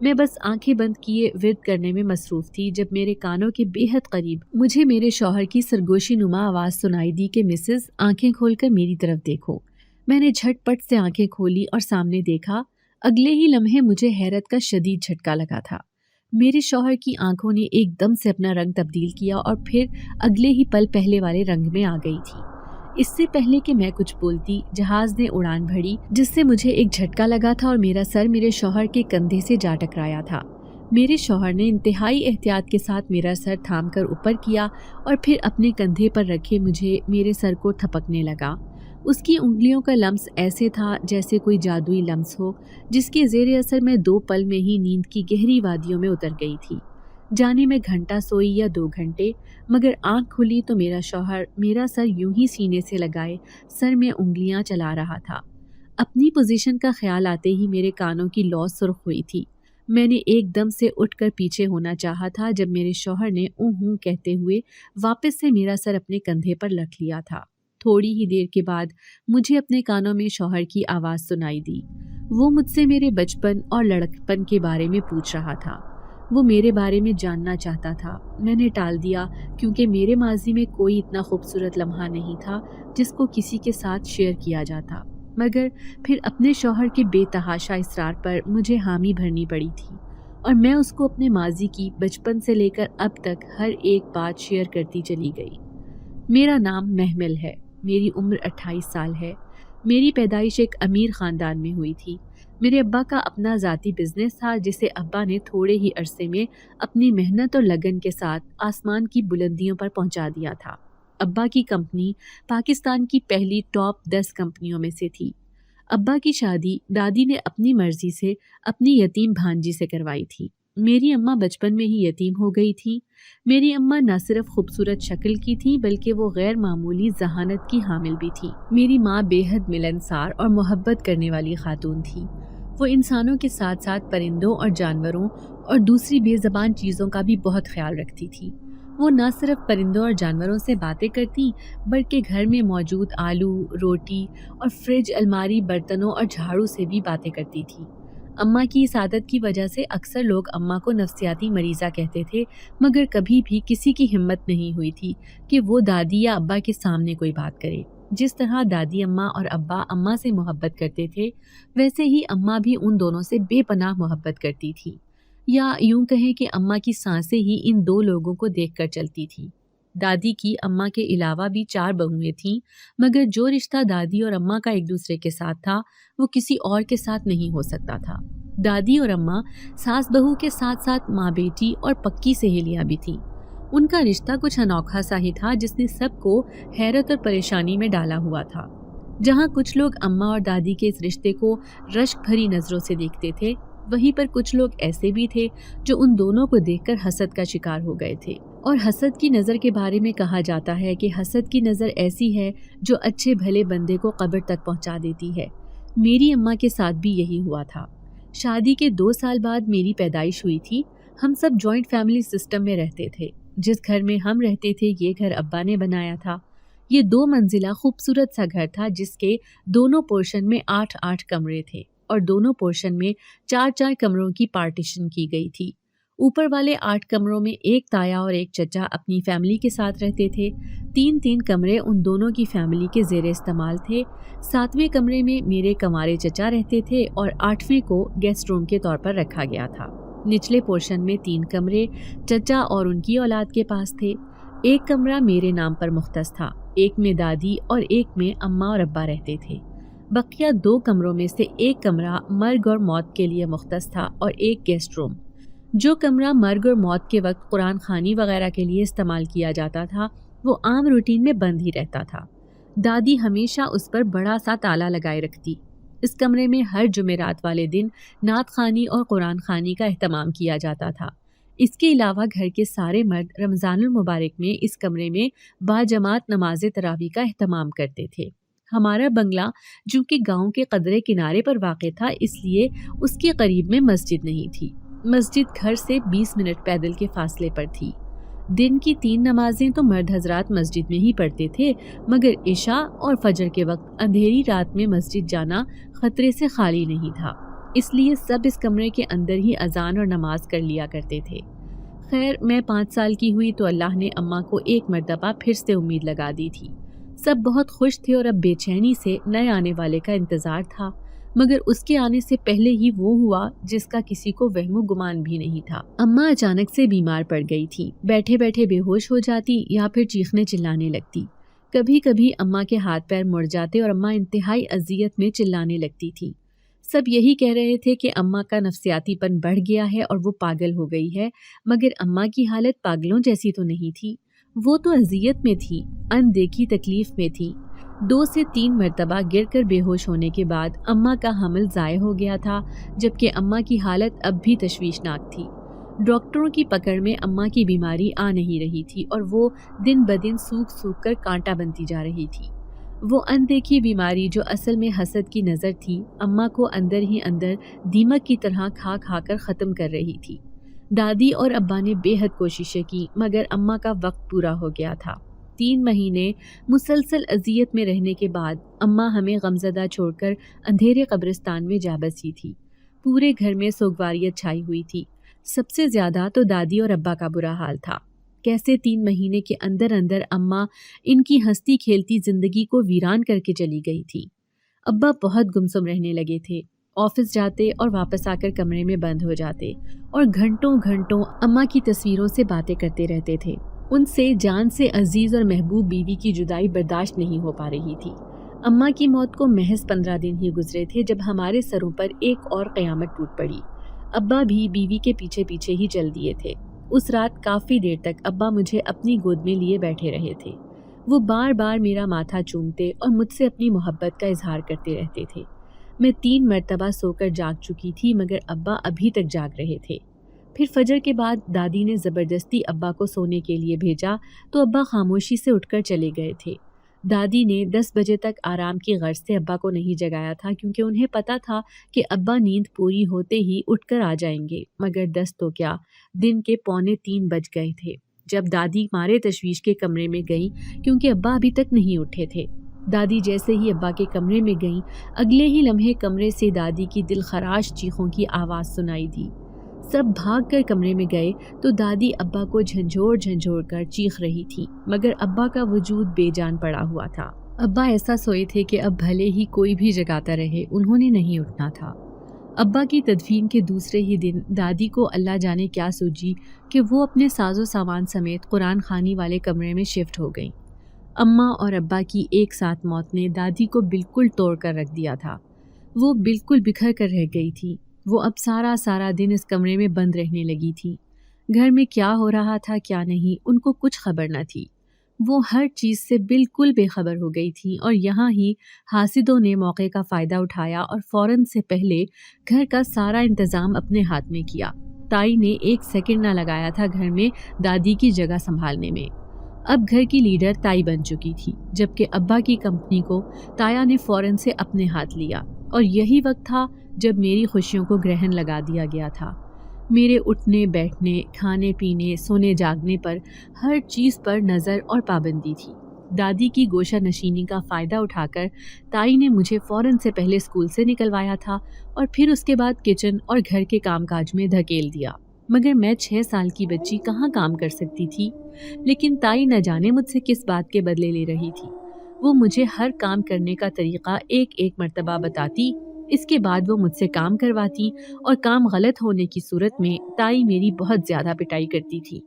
میں بس آنکھیں بند کیے ورد کرنے میں مصروف تھی جب میرے کانوں کے بے حد قریب مجھے میرے شوہر کی سرگوشی نما آواز سنائی دی کہ مسز آنکھیں کھول کر میری طرف دیکھو۔ میں نے جھٹ پٹ سے آنکھیں کھولی اور سامنے دیکھا۔ اگلے ہی لمحے مجھے حیرت کا شدید جھٹکا لگا تھا۔ میرے شوہر کی آنکھوں نے ایک دم سے اپنا رنگ تبدیل کیا اور پھر اگلے ہی پل پہلے والے رنگ میں آ گئی تھی۔ اس سے پہلے کہ میں کچھ بولتی جہاز نے اڑان بھری جس سے مجھے ایک جھٹکا لگا تھا اور میرا سر میرے شوہر کے کندھے سے جا ٹکرایا تھا۔ میرے شوہر نے انتہائی احتیاط کے ساتھ میرا سر تھام کر اوپر کیا اور پھر اپنے کندھے پر رکھے مجھے میرے سر کو تھپکنے لگا۔ اس کی انگلیوں کا لمس ایسے تھا جیسے کوئی جادوئی لمس ہو جس کے زیر اثر میں 2 پل میں ہی نیند کی گہری وادیوں میں اتر گئی تھی۔ جانے میں گھنٹہ سوئی یا 2 گھنٹے مگر آنکھ کھلی تو میرا شوہر میرا سر یوں ہی سینے سے لگائے سر میں انگلیاں چلا رہا تھا۔ اپنی پوزیشن کا خیال آتے ہی میرے کانوں کی لو سرخ ہوئی تھی۔ میں نے ایک دم سے اٹھ کر پیچھے ہونا چاہا تھا جب میرے شوہر نے ہوں کہتے ہوئے واپس سے میرا سر اپنے کندھے پر رکھ لیا تھا۔ تھوڑی ہی دیر کے بعد مجھے اپنے کانوں میں شوہر کی آواز سنائی دی۔ وہ مجھ سے میرے بچپن اور لڑکپن کے بارے میں پوچھ رہا تھا۔ وہ میرے بارے میں جاننا چاہتا تھا۔ میں نے ٹال دیا کیونکہ میرے ماضی میں کوئی اتنا خوبصورت لمحہ نہیں تھا جس کو کسی کے ساتھ شیئر کیا جاتا، مگر پھر اپنے شوہر کے بے تحاشا اصرار پر مجھے حامی بھرنی پڑی تھی اور میں اس کو اپنے ماضی کی بچپن سے لے کر اب تک ہر ایک بات شیئر کرتی چلی گئی۔ میرا نام محمل ہے، میری عمر 28 سال ہے۔ میری پیدائش ایک امیر خاندان میں ہوئی تھی۔ میرے ابا کا اپنا ذاتی بزنس تھا جسے ابا نے تھوڑے ہی عرصے میں اپنی محنت اور لگن کے ساتھ آسمان کی بلندیوں پر پہنچا دیا تھا۔ ابا کی کمپنی پاکستان کی پہلی ٹاپ 10 کمپنیوں میں سے تھی۔ ابا کی شادی دادی نے اپنی مرضی سے اپنی یتیم بھانجی سے کروائی تھی۔ میری اماں بچپن میں ہی یتیم ہو گئی تھی۔ میری اماں نہ صرف خوبصورت شکل کی تھی بلکہ وہ غیر معمولی ذہانت کی حامل بھی تھی۔ میری ماں بے حد ملنسار اور محبت کرنے والی خاتون تھی۔ وہ انسانوں کے ساتھ ساتھ پرندوں اور جانوروں اور دوسری بے زبان چیزوں کا بھی بہت خیال رکھتی تھی۔ وہ نہ صرف پرندوں اور جانوروں سے باتیں کرتی بلکہ گھر میں موجود آلو، روٹی اور فریج، الماری، برتنوں اور جھاڑو سے بھی باتیں کرتی تھی۔ اماں کی اس عادت کی وجہ سے اکثر لوگ اماں کو نفسیاتی مریضہ کہتے تھے مگر کبھی بھی کسی کی ہمت نہیں ہوئی تھی کہ وہ دادی یا ابا کے سامنے کوئی بات کرے۔ جس طرح دادی اماں اور ابا اماں سے محبت کرتے تھے ویسے ہی اماں بھی ان دونوں سے بے پناہ محبت کرتی تھی، یا یوں کہیں کہ اماں کی سانسیں ہی ان 2 لوگوں کو دیکھ کر چلتی تھی۔ دادی کی اماں کے علاوہ بھی 4 بہویں تھیں مگر جو رشتہ دادی اور اماں کا ایک دوسرے کے ساتھ تھا وہ کسی اور کے ساتھ نہیں ہو سکتا تھا۔ دادی اور اماں ساس بہو کے ساتھ ساتھ ماں بیٹی اور پکی سہیلیاں بھی تھیں۔ ان کا رشتہ کچھ انوکھا سا ہی تھا جس نے سب کو حیرت اور پریشانی میں ڈالا ہوا تھا۔ جہاں کچھ لوگ اماں اور دادی کے اس رشتے کو رشک بھری نظروں سے دیکھتے تھے وہیں پر کچھ لوگ ایسے بھی تھے جو ان دونوں کو دیکھ کر حسد کا شکار ہو گئے تھے۔ اور حسد کی نظر کے بارے میں کہا جاتا ہے کہ حسد کی نظر ایسی ہے جو اچھے بھلے بندے کو قبر تک پہنچا دیتی ہے۔ میری اماں کے ساتھ بھی یہی ہوا تھا۔ شادی کے 2 سال بعد میری پیدائش ہوئی تھی۔ ہم سب جوائنٹ فیملی سسٹم میں رہتے تھے۔ جس گھر میں ہم رہتے تھے یہ گھر ابا نے بنایا تھا۔ یہ 2 منزلہ خوبصورت سا گھر تھا جس کے دونوں پورشن میں 8 کمرے تھے اور دونوں پورشن میں 4 کمروں کی پارٹیشن کی گئی تھی۔ اوپر والے 8 کمروں میں ایک تایا اور ایک چچا اپنی فیملی کے ساتھ رہتے تھے۔ 3 کمرے ان دونوں کی فیملی کے زیر استعمال تھے۔ 7ویں کمرے میں میرے کنوارے چچا رہتے تھے اور 8ویں کو گیسٹ روم کے طور پر رکھا گیا تھا۔ نچلے پورشن میں 3 کمرے چچا اور ان کی اولاد کے پاس تھے۔ ایک کمرہ میرے نام پر مختص تھا، ایک میں دادی اور ایک میں اماں اور ابا رہتے تھے۔ بقیہ 2 کمروں میں سے ایک کمرہ مرگ اور موت کے لیے مختص تھا اور ایک گیسٹ روم۔ جو کمرہ مرگ اور موت کے وقت قرآن خوانی وغیرہ کے لیے استعمال کیا جاتا تھا وہ عام روٹین میں بند ہی رہتا تھا۔ دادی ہمیشہ اس پر بڑا سا تالا لگائے رکھتی۔ اس کمرے میں ہر جمعرات والے دن نعت خوانی اور قرآن خوانی کا اہتمام کیا جاتا تھا۔ اس کے علاوہ گھر کے سارے مرد رمضان المبارک میں اس کمرے میں باجماعت نماز تراویح کا اہتمام کرتے تھے۔ ہمارا بنگلہ جو کہ گاؤں کے قدرے کنارے پر واقع تھا اس لیے اس کے قریب میں مسجد نہیں تھی۔ مسجد گھر سے 20 منٹ پیدل کے فاصلے پر تھی۔ دن کی 3 نمازیں تو مرد حضرات مسجد میں ہی پڑھتے تھے، مگر عشاء اور فجر کے وقت اندھیری رات میں مسجد جانا خطرے سے خالی نہیں تھا، اس لیے سب اس کمرے کے اندر ہی اذان اور نماز کر لیا کرتے تھے۔ خیر میں 5 سال کی ہوئی تو اللہ نے اماں کو ایک مرتبہ پھر سے امید لگا دی تھی۔ سب بہت خوش تھے اور اب بے چینی سے نئے آنے والے کا انتظار تھا، مگر اس کے آنے سے پہلے ہی وہ ہوا جس کا کسی کو وہم و گمان بھی نہیں تھا۔ اماں اچانک سے بیمار پڑ گئی تھی، بیٹھے بیٹھے بے ہوش ہو جاتی یا پھر چیخنے چلانے لگتی۔ کبھی کبھی اماں کے ہاتھ پیر مڑ جاتے اور اماں انتہائی اذیت میں چلانے لگتی تھی۔ سب یہی کہہ رہے تھے کہ اماں کا نفسیاتی پن بڑھ گیا ہے اور وہ پاگل ہو گئی ہے، مگر اماں کی حالت پاگلوں جیسی تو نہیں تھی۔ وہ تو اذیت میں تھی، اندیکھی تکلیف میں تھی۔ 2 سے 3 مرتبہ گر کر بے ہوش ہونے کے بعد اماں کا حمل ضائع ہو گیا تھا، جبکہ اماں کی حالت اب بھی تشویشناک تھی۔ ڈاکٹروں کی پکڑ میں اماں کی بیماری آ نہیں رہی تھی اور وہ دن بدن سوکھ سوکھ کر کانٹا بنتی جا رہی تھی۔ وہ اندیکھی بیماری جو اصل میں حسد کی نظر تھی، اماں کو اندر ہی اندر دیمک کی طرح کھا کھا کر ختم کر رہی تھی۔ دادی اور ابا نے بے حد کوششیں کی مگر اماں کا وقت پورا ہو گیا تھا۔ 3 مہینے مسلسل اذیت میں رہنے کے بعد اماں ہمیں غمزدہ چھوڑ کر اندھیرے قبرستان میں جا بسی تھی۔ پورے گھر میں سوگواریت چھائی ہوئی تھی۔ سب سے زیادہ تو دادی اور ابا کا برا حال تھا۔ کیسے 3 مہینے کے اندر اندر اماں ان کی ہنستی کھیلتی زندگی کو ویران کر کے چلی گئی تھی۔ ابا بہت گمسم رہنے لگے تھے، آفس جاتے اور واپس آ کر کمرے میں بند ہو جاتے اور گھنٹوں گھنٹوں اماں کی تصویروں سے باتیں کرتے رہتے تھے۔ ان سے جان سے عزیز اور محبوب بیوی کی جدائی برداشت نہیں ہو پا رہی تھی۔ اماں کی موت کو محض 15 دن ہی گزرے تھے جب ہمارے سروں پر ایک اور قیامت ٹوٹ پڑی۔ ابا بھی بیوی کے پیچھے پیچھے ہی چل دیے تھے۔ اس رات کافی دیر تک ابا مجھے اپنی گود میں لیے بیٹھے رہے تھے۔ وہ بار بار میرا ماتھا چومتے اور مجھ سے اپنی محبت کا اظہار کرتے رہتے تھے۔ میں 3 مرتبہ سو کر جاگ چکی تھی مگر ابا ابھی تک جاگ رہے تھے۔ پھر فجر کے بعد دادی نے زبردستی ابا کو سونے کے لیے بھیجا تو ابا خاموشی سے اٹھ کر چلے گئے تھے۔ دادی نے 10 بجے تک آرام کی غرض سے ابا کو نہیں جگایا تھا کیونکہ انہیں پتا تھا کہ ابا نیند پوری ہوتے ہی اٹھ کر آ جائیں گے، مگر 10 تو کیا، دن کے 2:45 بج گئے تھے جب دادی مارے تشویش کے کمرے میں گئیں کیونکہ ابا ابھی تک نہیں اٹھے تھے۔ دادی جیسے ہی ابا کے کمرے میں گئیں، اگلے ہی لمحے کمرے سے دادی کی دل خراش چیخوں کی آواز سنائی دی۔ سب بھاگ کر کمرے میں گئے تو دادی ابا کو جھنجھوڑ جھنجھوڑ کر چیخ رہی تھی، مگر ابا کا وجود بے جان پڑا ہوا تھا۔ ابا ایسا سوئے تھے کہ اب بھلے ہی کوئی بھی جگاتا رہے انہوں نے نہیں اٹھنا تھا۔ ابا کی تدفین کے دوسرے ہی دن دادی کو اللہ جانے کیا سوجی کہ وہ اپنے ساز و سامان سمیت قرآن خوانی والے کمرے میں شفٹ ہو گئیں۔ اماں اور ابا کی ایک ساتھ موت نے دادی کو بالکل توڑ کر رکھ دیا تھا۔ وہ بالکل بکھر کر رہ گئی تھی۔ وہ اب سارا دن اس کمرے میں بند رہنے لگی تھی۔ گھر میں کیا ہو رہا تھا کیا نہیں ان کو کچھ خبر نہ تھی۔ وہ ہر چیز سے بالکل بے خبر ہو گئی تھی اور یہاں ہی حاسدوں نے موقع کا فائدہ اٹھایا اور فوراً سے پہلے گھر کا سارا انتظام اپنے ہاتھ میں کیا۔ تائی نے 1 سیکنڈ نہ لگایا تھا گھر میں دادی کی جگہ سنبھالنے میں۔ اب گھر کی لیڈر تائی بن چکی تھی، جبکہ ابا کی کمپنی کو تایا نے فوراً سے اپنے ہاتھ لیا اور یہی وقت تھا جب میری خوشیوں کو گرہن لگا دیا گیا تھا۔ میرے اٹھنے بیٹھنے، کھانے پینے، سونے جاگنے پر ہر چیز پر نظر اور پابندی تھی۔ دادی کی گوشہ نشینی کا فائدہ اٹھا کر تائی نے مجھے فوراً سے پہلے اسکول سے نکلوایا تھا اور پھر اس کے بعد کچن اور گھر کے کام کاج میں دھکیل دیا، مگر میں 6 سال کی بچی کہاں کام کر سکتی تھی؟ لیکن تائی نہ جانے مجھ سے کس بات کے بدلے لے رہی تھی۔ وہ مجھے ہر کام کرنے کا طریقہ ایک ایک مرتبہ بتاتی، اس کے بعد وہ مجھ سے کام کرواتی اور کام غلط ہونے کی صورت میں تائی میری بہت زیادہ پٹائی کرتی تھی۔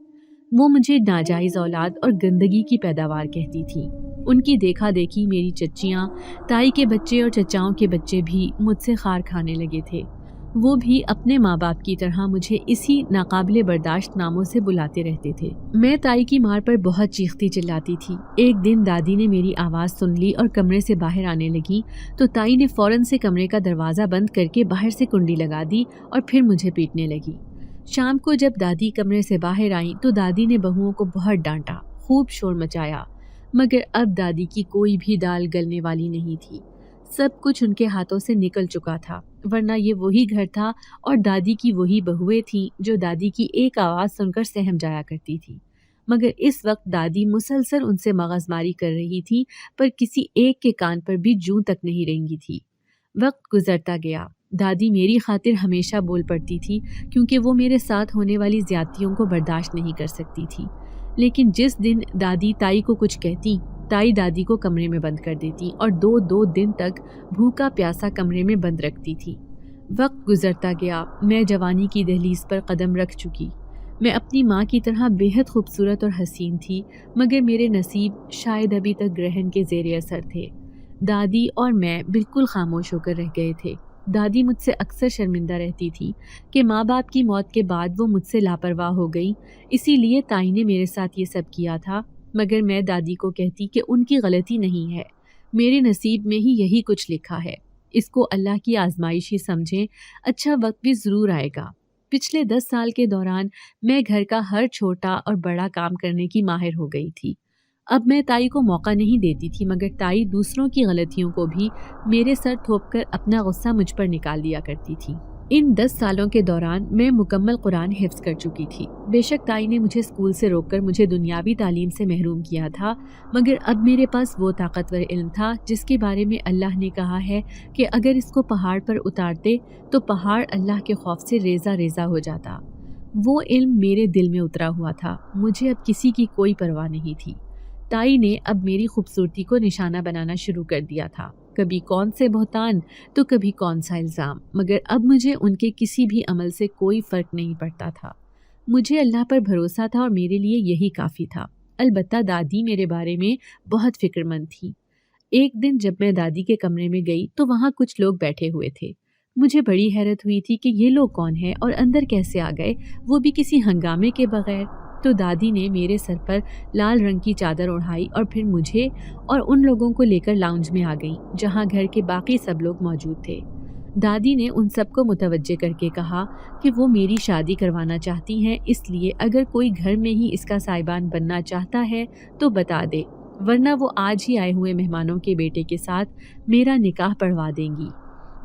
وہ مجھے ناجائز اولاد اور گندگی کی پیداوار کہتی تھی۔ ان کی دیکھا دیکھی میری چچیاں، تائی کے بچے اور چچاؤں کے بچے بھی مجھ سے خار کھانے لگے تھے۔ وہ بھی اپنے ماں باپ کی طرح مجھے اسی ناقابل برداشت ناموں سے بلاتے رہتے تھے۔ میں تائی کی مار پر بہت چیختی چلاتی تھی۔ ایک دن دادی نے میری آواز سن لی اور کمرے سے باہر آنے لگی تو تائی نے فوراً سے کمرے کا دروازہ بند کر کے باہر سے کنڈی لگا دی اور پھر مجھے پیٹنے لگی۔ شام کو جب دادی کمرے سے باہر آئیں تو دادی نے بہوؤں کو بہت ڈانٹا، خوب شور مچایا، مگر اب دادی کی کوئی بھی دال گلنے والی نہیں تھی۔ سب کچھ ان کے ہاتھوں سے نکل چکا تھا، ورنہ یہ وہی گھر تھا اور دادی کی وہی بہویں تھیں جو دادی کی ایک آواز سن کر سہم جایا کرتی تھی۔ مگر اس وقت دادی مسلسل ان سے مغز ماری کر رہی تھی، پر کسی ایک کے کان پر بھی جوں تک نہیں رینگی تھی۔ وقت گزرتا گیا۔ دادی میری خاطر ہمیشہ بول پڑتی تھی کیونکہ وہ میرے ساتھ ہونے والی زیادتیوں کو برداشت نہیں کر سکتی تھی۔ لیکن جس دن دادی تائی کو کچھ کہتی، تائی دادی کو کمرے میں بند کر دیتی اور 2 دن تک بھوکا پیاسا کمرے میں بند رکھتی تھی۔ وقت گزرتا گیا۔ میں جوانی کی دہلیز پر قدم رکھ چکی۔ میں اپنی ماں کی طرح بے حد خوبصورت اور حسین تھی، مگر میرے نصیب شاید ابھی تک گرہن کے زیر اثر تھے۔ دادی اور میں بالکل خاموش ہو کر رہ گئے تھے۔ دادی مجھ سے اکثر شرمندہ رہتی تھی کہ ماں باپ کی موت کے بعد وہ مجھ سے لاپرواہ ہو گئی، اسی لیے تائی نے میرے ساتھ یہ سب کیا تھا۔ مگر میں دادی کو کہتی کہ ان کی غلطی نہیں ہے، میرے نصیب میں ہی یہی کچھ لکھا ہے، اس کو اللہ کی آزمائش ہی سمجھیں، اچھا وقت بھی ضرور آئے گا۔ پچھلے 10 سال کے دوران میں گھر کا ہر چھوٹا اور بڑا کام کرنے کی ماہر ہو گئی تھی۔ اب میں تائی کو موقع نہیں دیتی تھی، مگر تائی دوسروں کی غلطیوں کو بھی میرے سر تھوپ کر اپنا غصہ مجھ پر نکال دیا کرتی تھی۔ ان 10 سالوں کے دوران میں مکمل قرآن حفظ کر چکی تھی۔ بے شک تائی نے مجھے اسکول سے روک کر مجھے دنیاوی تعلیم سے محروم کیا تھا، مگر اب میرے پاس وہ طاقتور علم تھا جس کے بارے میں اللہ نے کہا ہے کہ اگر اس کو پہاڑ پر اتارتے تو پہاڑ اللہ کے خوف سے ریزہ ریزہ ہو جاتا۔ وہ علم میرے دل میں اترا ہوا تھا، مجھے اب کسی کی کوئی پرواہ نہیں تھی۔ تائی نے اب میری خوبصورتی کو نشانہ بنانا شروع کر دیا تھا، کبھی کون سے بہتان تو کبھی کون سا الزام، مگر اب مجھے ان کے کسی بھی عمل سے کوئی فرق نہیں پڑتا تھا۔ مجھے اللہ پر بھروسہ تھا اور میرے لیے یہی کافی تھا۔ البتہ دادی میرے بارے میں بہت فکر مند تھی۔ ایک دن جب میں دادی کے کمرے میں گئی تو وہاں کچھ لوگ بیٹھے ہوئے تھے۔ مجھے بڑی حیرت ہوئی تھی کہ یہ لوگ کون ہیں اور اندر کیسے آ گئے، وہ بھی کسی ہنگامے کے بغیر۔ تو دادی نے میرے سر پر لال رنگ کی چادر اڑائی اور پھر مجھے اور ان لوگوں کو لے کر لاؤنج میں آ گئیں جہاں گھر کے باقی سب لوگ موجود تھے۔ دادی نے ان سب کو متوجہ کر کے کہا کہ وہ میری شادی کروانا چاہتی ہیں، اس لیے اگر کوئی گھر میں ہی اس کا سائبان بننا چاہتا ہے تو بتا دے، ورنہ وہ آج ہی آئے ہوئے مہمانوں کے بیٹے کے ساتھ میرا نکاح پڑھوا دیں گی۔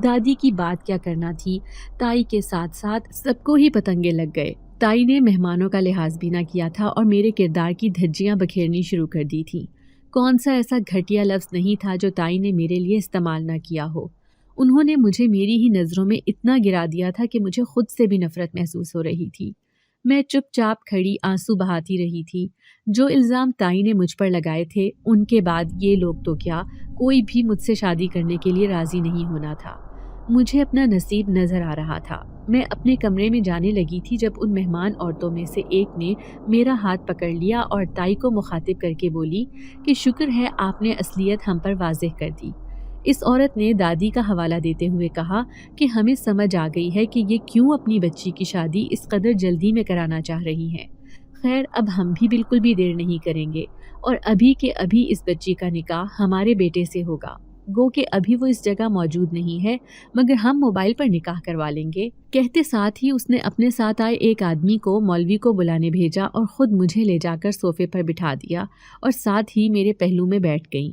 دادی کی بات کیا کرنا تھی، تائی کے ساتھ ساتھ سب کو ہی پتنگے لگ گئے۔ تائی نے مہمانوں کا لحاظ بھی نہ کیا تھا اور میرے کردار کی دھجیاں بکھیرنی شروع کر دی تھیں۔ کون سا ایسا گھٹیا لفظ نہیں تھا جو تائی نے میرے لیے استعمال نہ کیا ہو۔ انہوں نے مجھے میری ہی نظروں میں اتنا گرا دیا تھا کہ مجھے خود سے بھی نفرت محسوس ہو رہی تھی۔ میں چپ چاپ کھڑی آنسو بہاتی رہی تھی۔ جو الزام تائی نے مجھ پر لگائے تھے، ان کے بعد یہ لوگ تو کیا، کوئی بھی مجھ سے شادی کرنے کے لیے راضی نہیں ہونا تھا۔ مجھے اپنا نصیب نظر آ رہا تھا۔ میں اپنے کمرے میں جانے لگی تھی جب ان مہمان عورتوں میں سے ایک نے میرا ہاتھ پکڑ لیا اور تائی کو مخاطب کر کے بولی کہ شکر ہے آپ نے اصلیت ہم پر واضح کر دی۔ اس عورت نے دادی کا حوالہ دیتے ہوئے کہا کہ ہمیں سمجھ آ گئی ہے کہ یہ کیوں اپنی بچی کی شادی اس قدر جلدی میں کرانا چاہ رہی ہیں۔ خیر اب ہم بھی بالکل بھی دیر نہیں کریں گے اور ابھی کے ابھی اس بچی کا نکاح ہمارے بیٹے سے ہوگا۔ گو کہ ابھی وہ اس جگہ موجود نہیں ہے، مگر ہم موبائل پر نکاح کروا لیں گے۔ کہتے ساتھ ہی اس نے اپنے ساتھ آئے ایک آدمی کو مولوی کو بلانے بھیجا اور خود مجھے لے جا کر صوفے پر بٹھا دیا اور ساتھ ہی میرے پہلو میں بیٹھ گئیں۔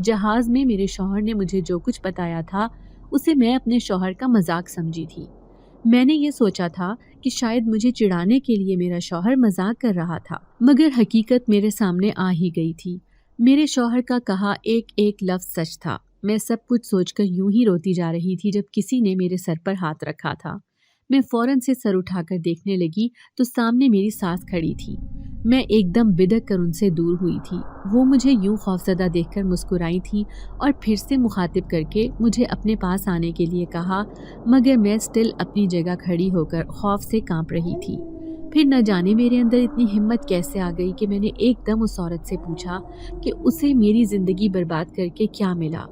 جہاز میں میرے شوہر نے مجھے جو کچھ بتایا تھا اسے میں اپنے شوہر کا مذاق سمجھی تھی۔ میں نے یہ سوچا تھا کہ شاید مجھے چڑھانے کے لیے میرا شوہر مذاق کر رہا تھا، مگر حقیقت میرے سامنے آ ہی گئی تھی۔ میرے شوہر کا کہا ایک ایک لفظ سچ تھا۔ میں سب کچھ سوچ کر یوں ہی روتی جا رہی تھی جب کسی نے میرے سر پر ہاتھ رکھا تھا۔ میں فوراً سے سر اٹھا کر دیکھنے لگی تو سامنے میری ساس کھڑی تھی۔ میں ایک دم بدک کر ان سے دور ہوئی تھی۔ وہ مجھے یوں خوفزدہ دیکھ کر مسکرائی تھی اور پھر سے مخاطب کر کے مجھے اپنے پاس آنے کے لیے کہا، مگر میں سٹل اپنی جگہ کھڑی ہو کر خوف سے کانپ رہی تھی۔ پھر نہ جانے میرے اندر اتنی ہمت کیسے آ گئی کہ میں نے ایک دم اس عورت سے پوچھا کہ اسے میری زندگی برباد کر کے کیا ملا؟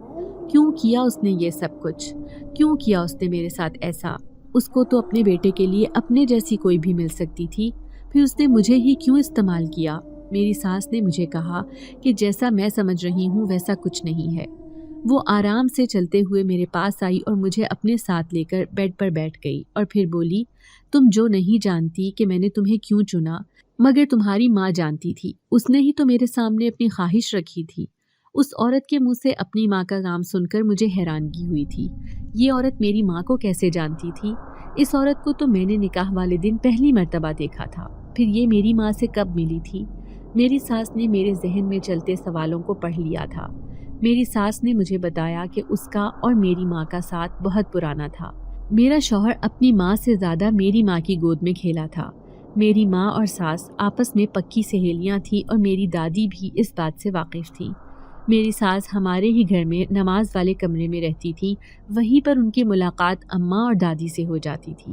کیوں کیا اس نے یہ سب کچھ؟ کیوں کیا اس نے میرے ساتھ ایسا؟ اس کو تو اپنے بیٹے کے لیے اپنے جیسی کوئی بھی مل سکتی تھی، پھر اس نے مجھے ہی کیوں استعمال کیا؟ میری ساس نے مجھے کہا کہ جیسا میں سمجھ رہی ہوں ویسا کچھ نہیں ہے۔ وہ آرام سے چلتے ہوئے میرے پاس آئی اور مجھے اپنے ساتھ لے کر بیڈ پر بیٹھ گئی اور پھر بولی، تم جو نہیں جانتی کہ میں نے تمہیں کیوں چنا، مگر تمہاری ماں جانتی تھی۔ اس نے ہی تو میرے سامنے اپنی خواہش رکھی تھی۔ اس عورت کے منہ سے اپنی ماں کا نام سن کر مجھے حیرانگی ہوئی تھی۔ یہ عورت میری ماں کو کیسے جانتی تھی؟ اس عورت کو تو میں نے نکاح والے دن پہلی مرتبہ دیکھا تھا، پھر یہ میری ماں سے کب ملی تھی؟ میری ساس نے میرے ذہن میں چلتے سوالوں کو پڑھ لیا تھا۔ میری ساس نے مجھے بتایا کہ اس کا اور میری ماں کا ساتھ بہت پرانا تھا۔ میرا شوہر اپنی ماں سے زیادہ میری ماں کی گود میں کھیلا تھا۔ میری ماں اور ساس آپس میں پکی سہیلیاں تھیں اور میری دادی بھی اس بات سے واقف تھی۔ میری ساس ہمارے ہی گھر میں نماز والے کمرے میں رہتی تھی، وہیں پر ان کی ملاقات اماں اور دادی سے ہو جاتی تھی۔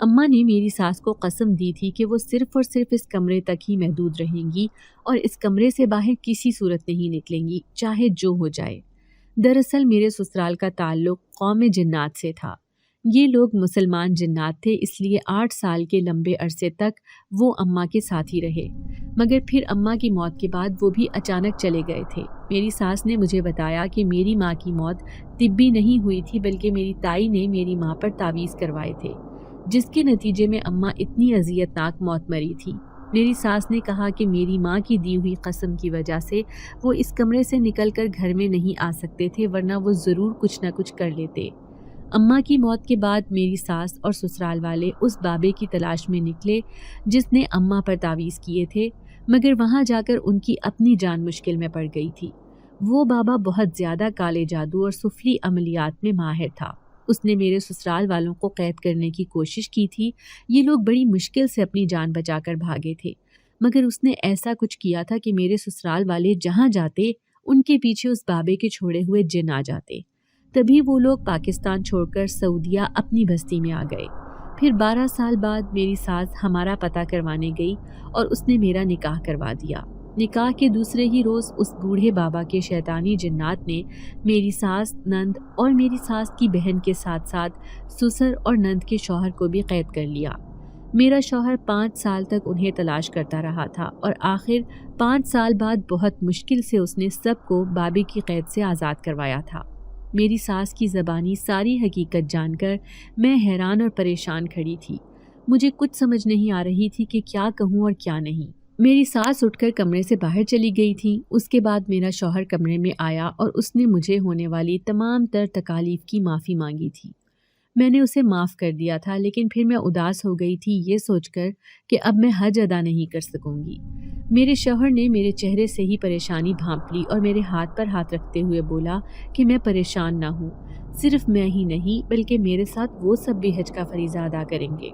اماں نے میری ساس کو قسم دی تھی کہ وہ صرف اور صرف اس کمرے تک ہی محدود رہیں گی اور اس کمرے سے باہر کسی صورت نہیں نکلیں گی، چاہے جو ہو جائے۔ دراصل میرے سسرال کا تعلق قوم جنات سے تھا۔ یہ لوگ مسلمان جنات تھے، اس لیے 8 سال کے لمبے عرصے تک وہ اماں کے ساتھ ہی رہے، مگر پھر اماں کی موت کے بعد وہ بھی اچانک چلے گئے تھے۔ میری ساس نے مجھے بتایا کہ میری ماں کی موت طبی نہیں ہوئی تھی، بلکہ میری تائی نے میری ماں پر تعویذ کروائے تھے، جس کے نتیجے میں اماں اتنی اذیت ناک موت مری تھی۔ میری ساس نے کہا کہ میری ماں کی دی ہوئی قسم کی وجہ سے وہ اس کمرے سے نکل کر گھر میں نہیں آ سکتے تھے، ورنہ وہ ضرور کچھ نہ کچھ کر لیتے۔ اماں کی موت کے بعد میری ساس اور سسرال والے اس بابے کی تلاش میں نکلے جس نے اماں پر تعویذ کیے تھے، مگر وہاں جا کر ان کی اپنی جان مشکل میں پڑ گئی تھی۔ وہ بابا بہت زیادہ کالے جادو اور سفلی عملیات میں ماہر تھا۔ اس نے میرے سسرال والوں کو قید کرنے کی کوشش کی تھی۔ یہ لوگ بڑی مشکل سے اپنی جان بچا کر بھاگے تھے، مگر اس نے ایسا کچھ کیا تھا کہ میرے سسرال والے جہاں جاتے ان کے پیچھے اس بابے کے چھوڑے ہوئے جن آ جاتے۔ تبھی وہ لوگ پاکستان چھوڑ کر سعودیہ اپنی بستی میں آ گئے۔ پھر 12 سال بعد میری ساس ہمارا پتہ کروانے گئی اور اس نے میرا نکاح کروا دیا۔ نکاح کے دوسرے ہی روز اس بوڑھے بابا کے شیطانی جنات نے میری ساس، نند اور میری ساس کی بہن کے ساتھ ساتھ سسر اور نند کے شوہر کو بھی قید کر لیا۔ میرا شوہر 5 سال تک انہیں تلاش کرتا رہا تھا اور آخر 5 سال بعد بہت مشکل سے اس نے سب کو بابے کی قید سے آزاد کروایا تھا۔ میری ساس کی زبانی ساری حقیقت جان کر میں حیران اور پریشان کھڑی تھی۔ مجھے کچھ سمجھ نہیں آ رہی تھی کہ کیا کہوں اور کیا نہیں۔ میری ساس اٹھ کر کمرے سے باہر چلی گئی تھی۔ اس کے بعد میرا شوہر کمرے میں آیا اور اس نے مجھے ہونے والی تمام تر تکالیف کی معافی مانگی تھی۔ میں نے اسے معاف کر دیا تھا، لیکن پھر میں اداس ہو گئی تھی یہ سوچ کر کہ اب میں حج ادا نہیں کر سکوں گی۔ میرے شوہر نے میرے چہرے سے ہی پریشانی بھانپ لی اور میرے ہاتھ پر ہاتھ رکھتے ہوئے بولا کہ میں پریشان نہ ہوں، صرف میں ہی نہیں بلکہ میرے ساتھ وہ سب بھی حج کا فریضہ ادا کریں گے۔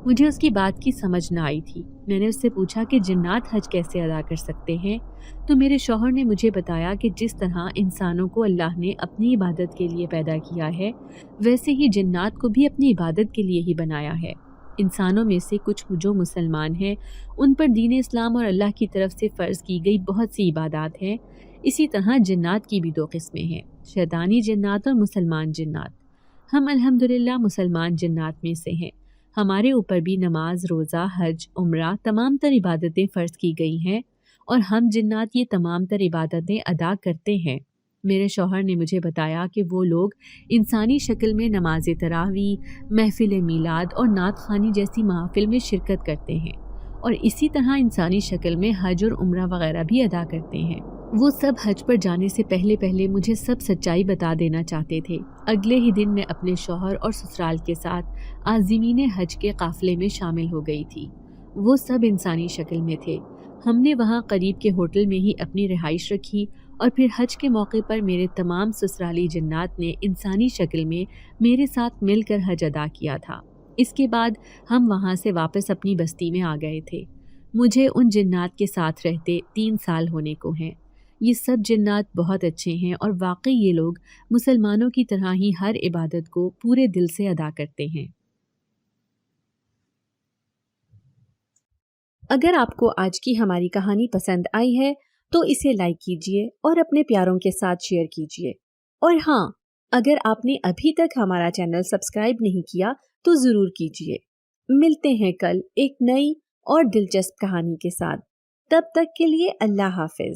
مجھے اس کی بات کی سمجھ نہ آئی تھی۔ میں نے اس سے پوچھا کہ جنات حج کیسے ادا کر سکتے ہیں؟ تو میرے شوہر نے مجھے بتایا کہ جس طرح انسانوں کو اللہ نے اپنی عبادت کے لیے پیدا کیا ہے، ویسے ہی جنات کو بھی اپنی عبادت کے لیے ہی بنایا ہے۔ انسانوں میں سے کچھ جو مسلمان ہیں ان پر دین اسلام اور اللہ کی طرف سے فرض کی گئی بہت سی عبادات ہیں۔ اسی طرح جنات کی بھی 2 قسمیں ہیں، شیطانی جنات اور مسلمان جنات۔ ہم الحمدللہ مسلمان جنات میں سے ہیں۔ ہمارے اوپر بھی نماز، روزہ، حج، عمرہ تمام تر عبادتیں فرض کی گئی ہیں اور ہم جنات یہ تمام تر عبادتیں ادا کرتے ہیں۔ میرے شوہر نے مجھے بتایا کہ وہ لوگ انسانی شکل میں نماز تراویح، محفل میلاد اور نعت خوانی جیسی محافل میں شرکت کرتے ہیں اور اسی طرح انسانی شکل میں حج اور عمرہ وغیرہ بھی ادا کرتے ہیں۔ وہ سب حج پر جانے سے پہلے مجھے سب سچائی بتا دینا چاہتے تھے۔ اگلے ہی دن میں اپنے شوہر اور سسرال کے ساتھ عازمین حج کے قافلے میں شامل ہو گئی تھی۔ وہ سب انسانی شکل میں تھے۔ ہم نے وہاں قریب کے ہوٹل میں ہی اپنی رہائش رکھی اور پھر حج کے موقع پر میرے تمام سسرالی جنات نے انسانی شکل میں میرے ساتھ مل کر حج ادا کیا تھا۔ اس کے بعد ہم وہاں سے واپس اپنی بستی میں آ گئے تھے۔ مجھے ان جنات کے ساتھ رہتے 3 سال ہونے کو ہیں۔ یہ سب جنات بہت اچھے ہیں اور واقعی یہ لوگ مسلمانوں کی طرح ہی ہر عبادت کو پورے دل سے ادا کرتے ہیں۔ اگر آپ کو آج کی ہماری کہانی پسند آئی ہے تو اسے لائک کیجیے اور اپنے پیاروں کے ساتھ شیئر کیجیے۔ اور ہاں، اگر آپ نے ابھی تک ہمارا چینل سبسکرائب نہیں کیا تو ضرور کیجیے۔ ملتے ہیں کل ایک نئی اور دلچسپ کہانی کے ساتھ۔ تب تک کے لیے اللہ حافظ۔